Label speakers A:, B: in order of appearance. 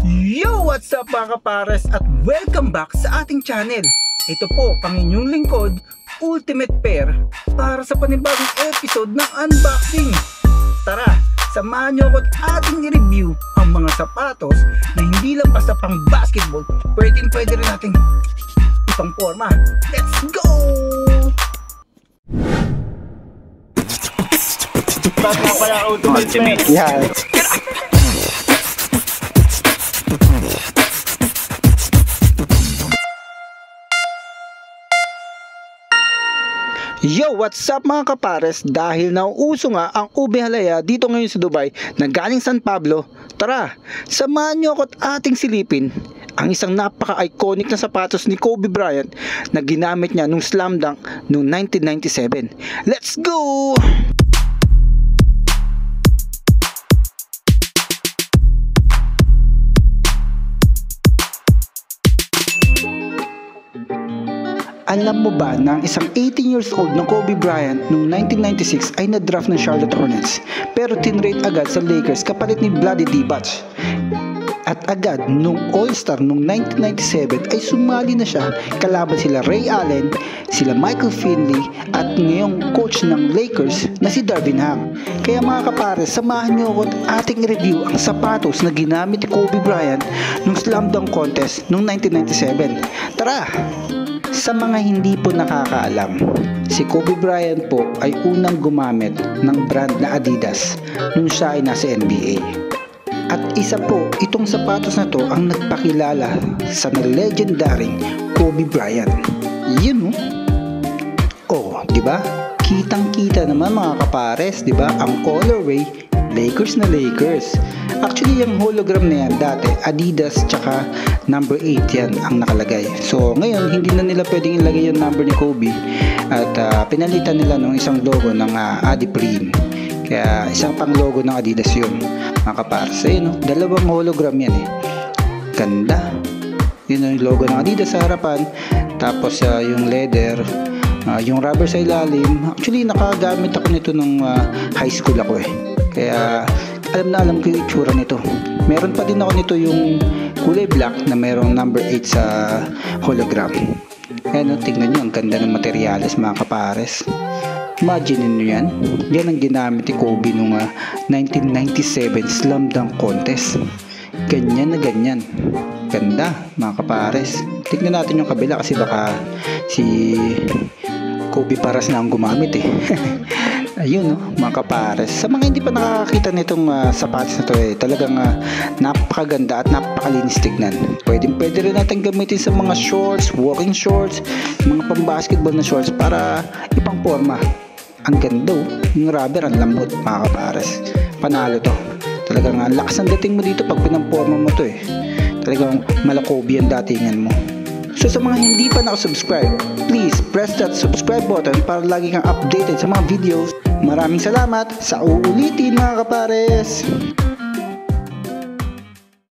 A: Yo! What's up mga kapares at welcome back sa ating channel. Ito po ang inyong lingkod, Ultimate Pair, para sa panibagong episode ng unboxing. Tara, samahan nyo ako at ating i-review ang mga sapatos na hindi lang basta pang basketball, pwede rin natin ipang forma. Let's go!
B: Ultimate.
A: Yeah. Yo, what's up mga kapares? Dahil nauuso nga ang ube halaya dito ngayon sa Dubai na galing San Pablo, tara, samahan nyo ako at ating silipin ang isang napaka-iconic na sapatos ni Kobe Bryant na ginamit niya nung slam dunk noong 1997. Let's go! Alam mo ba na ang isang 18 years old na Kobe Bryant noong 1996 ay na-draft ng Charlotte Hornets pero tinrade agad sa Lakers kapalit ni Vlade Divac. At agad nung All-Star noong 1997 ay sumali na siya kalaban sila Ray Allen, sila Michael Finley at ngayong coach ng Lakers na si Darvin Ham. Kaya mga kapares, samahan niyo ako at ating review ang sapatos na ginamit ni Kobe Bryant nung slam dunk contest noong 1997. Tara! Sa mga hindi po nakakaalam, si Kobe Bryant po ay unang gumamit ng brand na Adidas nung siya ay nasa NBA. At isa po itong sapatos na to ang nagpakilala sa legendary Kobe Bryant. Yun di ba? Kitang-kita naman mga kapares, di ba? Ang colorway, Lakers na Lakers. Actually, yung hologram na yan dati, Adidas tsaka number 8 yan ang nakalagay. So, ngayon, hindi na nila pwedeng ilagay yung number ni Kobe at pinalitan nila ng isang logo ng Adiprene. Kaya, isang pang logo ng Adidas yun, mga kapares. Ayun, dalawang hologram yan eh. Ganda. Yun yung logo ng Adidas sa harapan. Tapos, yung leather, yung rubber sa ilalim. Actually, nakagamit ako nito nung high school ako eh. Kaya alam ko yung itsura nito. Meron pa din ako nito yung kulay black na mayroong number 8 sa hologram. Ayan, tingnan nyo, ang ganda ng materyales mga kapares. Imagine nyo yan. Yan ang ginamit ni Kobe nung 1997 slam dunk contest. Ganyan na ganyan. Ganda mga kapares. Tingnan natin yung kabila kasi baka si Kobe Paras na ang gumamit eh. Ayun mga kapares. Sa mga hindi pa nakakakita nitong sapatos na to talagang napakaganda at napakalinis tignan. Pwede rin natin gamitin sa mga shorts, walking shorts, mga pang-basketball na shorts para ipang forma. Ang ganda yung rubber, ang lambot mga kapares. Panalo to. Talagang lakas ang dating mo dito pag pinamporma mo to eh. Talagang malakobi ang datingan mo. So sa mga hindi pa nakasubscribe, please press that subscribe button para lagi kang updated sa mga videos. Maraming salamat sa uulitin mga kapares!